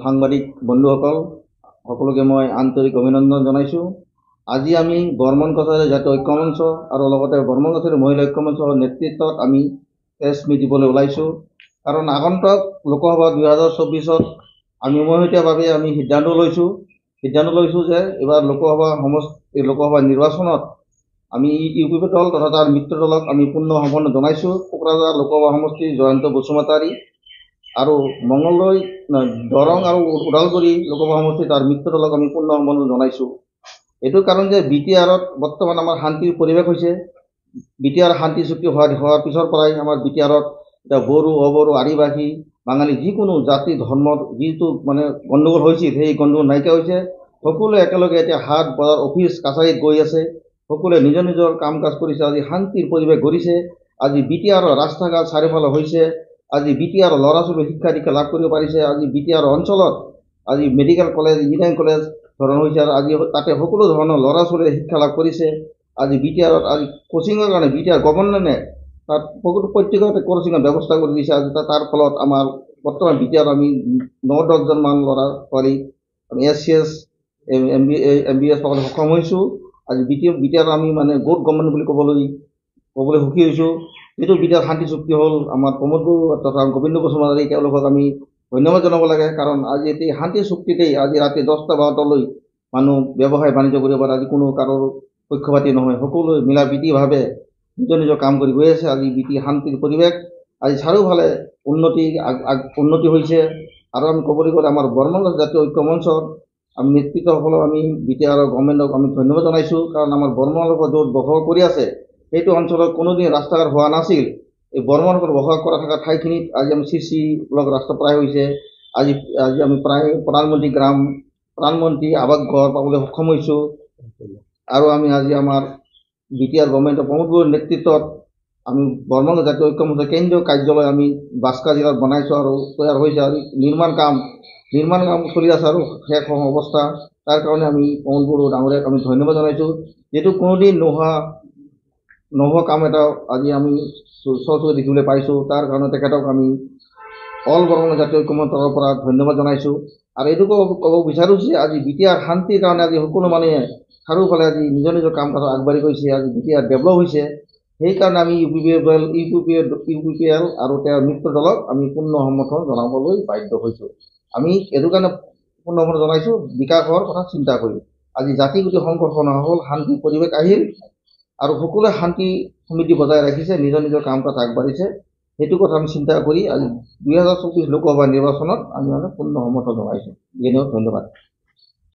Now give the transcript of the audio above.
সাংবাদিক বন্ধুসকল সকলোকে মই আন্তৰিক অভিনন্দন জনাইছোঁ। আজি আমি বৰ্মন কছাৰী জাতীয় ঐক্য মঞ্চ আৰু লগতে বৰ্মন কছাৰী মহিলা ঐক্য মঞ্চৰ নেতৃত্বত আমি প্ৰেছ মিট দিবলৈ ওলাইছোঁ। কাৰণ আগন্তুক লোকসভা 2024ত আমি উমৈহতীয়াভাৱে আমি সিদ্ধান্ত লৈছোঁ যে এইবাৰ লোকসভা নিৰ্বাচনত আমি ইউপিপি দল তথা তাৰ মিত্ৰ দলক আমি পূৰ্ণ সমৰ্থন জনাইছোঁ। কোকৰাঝাৰ লোকসভা সমষ্টিৰ জয়ন্ত বসুমতাৰী আৰু মঙলদৈ দৰং আৰু ওদালগুৰি লোকসভা সমষ্টিৰ তাৰ মিত্ৰ দলক আমি পূৰ্ণ সমৰ্থন জনাইছোঁ। এইটো কাৰণ যে BTRত বৰ্তমান আমাৰ শান্তিৰ পৰিৱেশ হৈছে। BTR শান্তি চুক্তি হোৱাৰ পিছৰ পৰাই আমাৰ BTRত এতিয়া বড়ো অবড়ো আদিবাসী বাঙালী যিকোনো জাতি ধৰ্মৰ যিটো গণ্ডগোল হৈছিল সেই গণ্ডগোল নাইকিয়া হৈছে। সকলোৱে একেলগে এতিয়া হাট বজাৰ অফিচ কাছাৰীত গৈ আছে। সকলোৱে নিজৰ নিজৰ কাম কাজ কৰিছে। আজি শান্তিৰ পৰিৱেশ গঢ়িছে। আজি BTRৰ ৰাস্তা ঘাট চাৰিওফালে হৈছে। আজি BTR ল'ৰা ছোৱালী শিক্ষা দীক্ষা লাভ কৰিব পাৰিছে। আজি BTR অঞ্চলত আজি মেডিকেল কলেজ ইঞ্জিনিয়াৰিং কলেজ ধৰণ হৈছে আৰু আজি তাতে সকলো ধৰণৰ ল'ৰা ছোৱালীয়ে শিক্ষা লাভ কৰিছে। আজি BTRত আজি কোচিঙৰ কাৰণে BTR গভৰ্ণমেণ্টে তাত প্ৰত্যেকতে কোচিঙৰ ব্যৱস্থা কৰি দিছে। আজি তাৰ ফলত আমাৰ বৰ্তমান BTR আমি 9-10জনমান ল'ৰা ছোৱালী আমি SCS MBBS পাবলৈ সক্ষম হৈছোঁ। আজি BTR আমি গুড গভৰ্ণমেণ্ট বুলি ক'বলৈ সুখী হৈছোঁ। যিটো BTR শান্তি চুক্তি হ'ল আমাৰ প্ৰমোদ বড়ো তথা গোবিন্দ বসুমতাৰী তেওঁলোকক আমি ধন্যবাদ জনাব লাগে। কাৰণ আজি এই শান্তি চুক্তিতেই আজি ৰাতি 10টা-12টালৈ মানুহ ব্যৱসায় বাণিজ্য কৰিব পাৰে। আজি কোনো কাৰোৰ পক্ষপাতি নহয়, সকলোৱে মিলা প্ৰীতিভাৱে নিজৰ নিজৰ কাম কৰি গৈ আছে। আজি শান্তিৰ পৰিৱেশ, আজি চাৰিওফালে উন্নতি হৈছে। আৰু আমি ক'বলৈ গ'লে আমাৰ বৰ্মন জাতীয় ঐক্য মঞ্চৰ আমি নেতৃত্বসকলক আমি BTR গভৰ্ণমেণ্টক আমি ধন্যবাদ জনাইছোঁ। কাৰণ আমাৰ বৰ্মনৰ য'ত বসবাস কৰি আছে সেইটো অঞ্চলত কোনোদিন ৰাস্তা ঘাট হোৱা নাছিল। এই বৰ্মনৰ বসবাস কৰা থকা ঠাইখিনিত আজি আমি CC ব্লক ৰাস্তা প্ৰায় হৈছে। আজি আমি প্ৰায় প্ৰধানমন্ত্ৰী আৱাস ঘৰ পাবলৈ সক্ষম হৈছোঁ। আৰু আমি আজি আমাৰ BTR গভৰ্ণমেণ্টৰ প্ৰমোদ বড়োৰ নেতৃত্বত আমি বৰ্মন জাতীয় ঐক্য মঞ্চৰ কেন্দ্ৰীয় কাৰ্যালয় আমি বাস্কা জিলাত বনাইছোঁ আৰু তৈয়াৰ হৈছে। আৰু নিৰ্মাণ কাম চলি আছে আৰু শেষ অৱস্থা। তাৰ কাৰণে আমি প্ৰমোদ বড়ো ডাঙৰীয়াক আমি ধন্যবাদ জনাইছোঁ। যিটো কোনোদিন নোহোৱা কাম এটা আজি আমি চকুৰে দেখিবলৈ পাইছোঁ। তাৰ কাৰণে তেখেতক আমি অল বৰ্মন জাতীয় ঐক্য মঞ্চৰ তৰফৰ পৰা ধন্যবাদ জনাইছোঁ। আৰু এইটো ক'ব বিচাৰোঁ যে আজি BTR শান্তিৰ কাৰণে আজি সকলো মানুহে চাৰিওফালে আজি নিজৰ নিজৰ কাম কাজত আগবাঢ়ি গৈছে। আজি BTR ডেভেলপ হৈছে। সেইকাৰণে আমি UPPL আৰু তেওঁৰ মিত্ৰ দলক আমি পূৰ্ণ সমৰ্থন জনাবলৈ বাধ্য হৈছোঁ। আমি এইটো কাৰণে পূৰ্ণ সমৰ্থন জনাইছোঁ বিকাশৰ কথা চিন্তা কৰি। আজি জাতি গোটি সংঘৰ্ষ নহ'ল, শান্তিৰ পৰিৱেশ আহিল আৰু সকলোৱে শান্তি সমৃদ্ধি বজাই ৰাখিছে, নিজৰ নিজৰ কাম কাজ আগবাঢ়িছে। সেইটো কথা আমি চিন্তা কৰি আজি 2024 লোকসভা নিৰ্বাচনত আমি পূৰ্ণ সমৰ্থন জনাইছোঁ। ধন্যবাদ।